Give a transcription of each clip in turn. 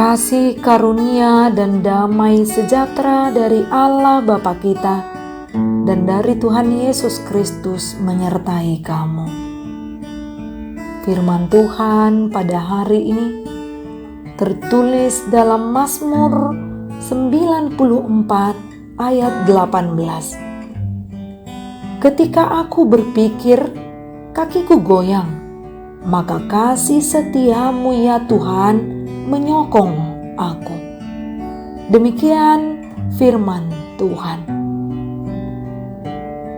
Kasih karunia dan damai sejahtera dari Allah Bapa kita dan dari Tuhan Yesus Kristus menyertai kamu. Firman Tuhan pada hari ini tertulis dalam Mazmur 94 ayat 18. Ketika aku berpikir, kakiku goyang, maka kasih setiamu ya Tuhan menyokong aku. Demikian firman Tuhan.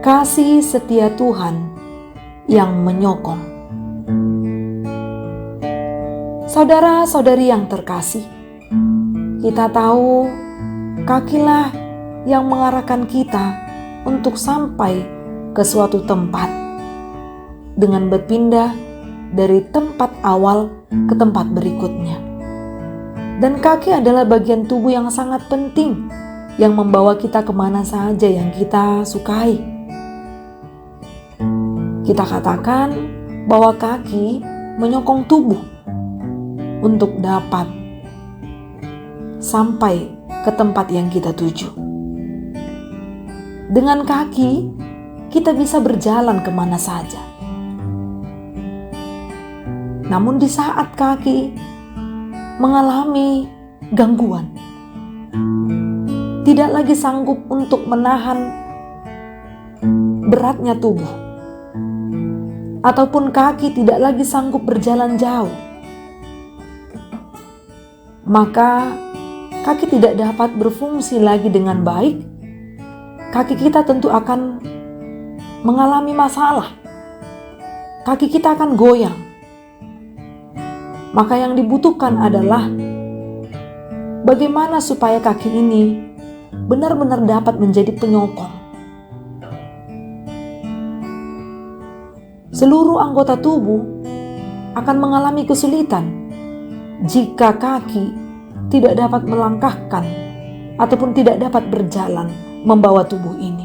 Kasih setia Tuhan yang menyokong. Saudara-saudari yang terkasih, kita tahu kakilah yang mengarahkan kita untuk sampai ke suatu tempat dengan berpindah dari tempat awal ke tempat berikutnya. Dan kaki adalah bagian tubuh yang sangat penting yang membawa kita kemana saja yang kita sukai. Kita katakan bahwa kaki menyokong tubuh untuk dapat sampai ke tempat yang kita tuju. Dengan kaki, kita bisa berjalan kemana saja. Namun di saat kaki mengalami gangguan, tidak lagi sanggup untuk menahan beratnya tubuh, ataupun kaki tidak lagi sanggup berjalan jauh, maka kaki tidak dapat berfungsi lagi dengan baik. Kaki kita tentu akan mengalami masalah. Kaki kita akan goyang. Maka yang dibutuhkan adalah bagaimana supaya kaki ini benar-benar dapat menjadi penyokong. Seluruh anggota tubuh akan mengalami kesulitan jika kaki tidak dapat melangkahkan ataupun tidak dapat berjalan membawa tubuh ini.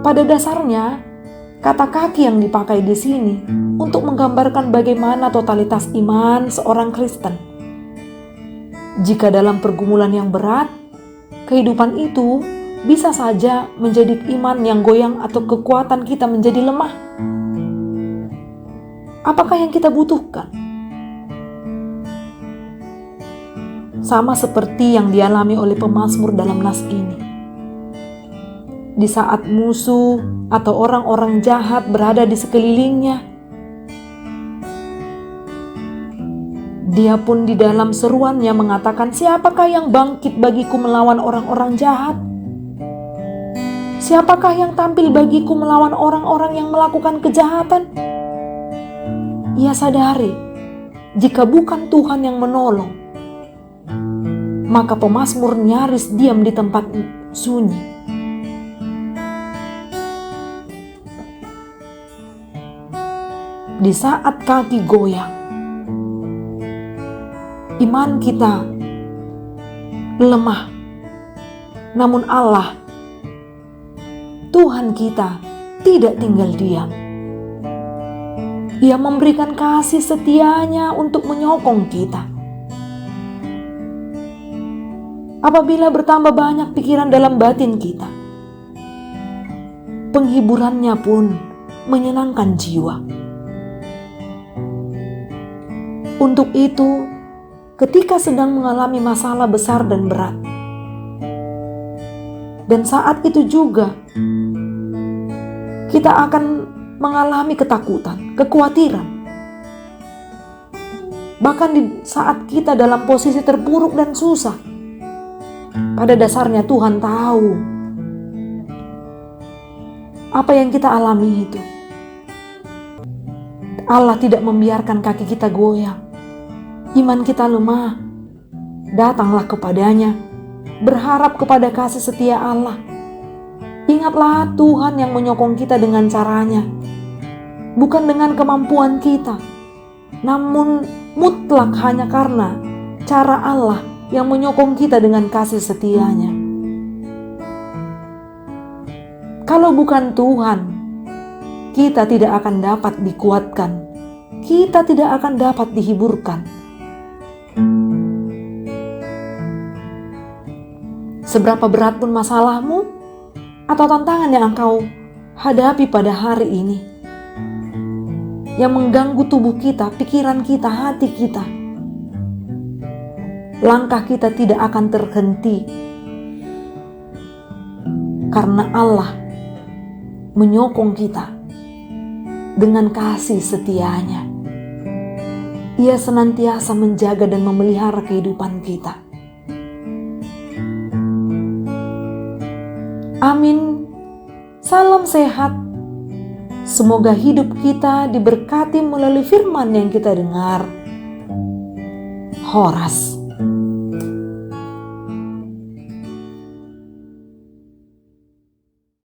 Pada dasarnya, kata kaki yang dipakai di sini untuk menggambarkan bagaimana totalitas iman seorang Kristen. Jika dalam pergumulan yang berat, kehidupan itu bisa saja menjadi iman yang goyang atau kekuatan kita menjadi lemah. Apakah yang kita butuhkan? Sama seperti yang dialami oleh pemazmur dalam nas ini. Di saat musuh atau orang-orang jahat berada di sekelilingnya, dia pun di dalam seruannya mengatakan, siapakah yang bangkit bagiku melawan orang-orang jahat? Siapakah yang tampil bagiku melawan orang-orang yang melakukan kejahatan? Ia sadari, jika bukan Tuhan yang menolong, maka pemazmur nyaris diam di tempat sunyi. Di saat kaki goyang, iman kita lemah. Namun Allah, Tuhan kita, tidak tinggal diam. Ia memberikan kasih setianya untuk menyokong kita. Apabila bertambah banyak pikiran dalam batin kita, penghiburannya pun menyenangkan jiwa. Untuk itu, ketika sedang mengalami masalah besar dan berat, dan saat itu juga kita akan mengalami ketakutan, kekhawatiran. Bahkan di saat kita dalam posisi terpuruk dan susah, pada dasarnya Tuhan tahu apa yang kita alami itu. Allah tidak membiarkan kaki kita goyang. Iman kita lemah, datanglah kepadanya, berharap kepada kasih setia Allah. Ingatlah Tuhan yang menyokong kita dengan caranya, bukan dengan kemampuan kita, namun mutlak hanya karena cara Allah yang menyokong kita dengan kasih setianya. Kalau bukan Tuhan, kita tidak akan dapat dikuatkan, kita tidak akan dapat dihiburkan. Seberapa berat pun masalahmu atau tantangan yang engkau hadapi pada hari ini, yang mengganggu tubuh kita, pikiran kita, hati kita, langkah kita tidak akan terhenti karena Allah menyokong kita dengan kasih setianya. Ia senantiasa menjaga dan memelihara kehidupan kita. Amin. Salam sehat. Semoga hidup kita diberkati melalui firman yang kita dengar. Horas.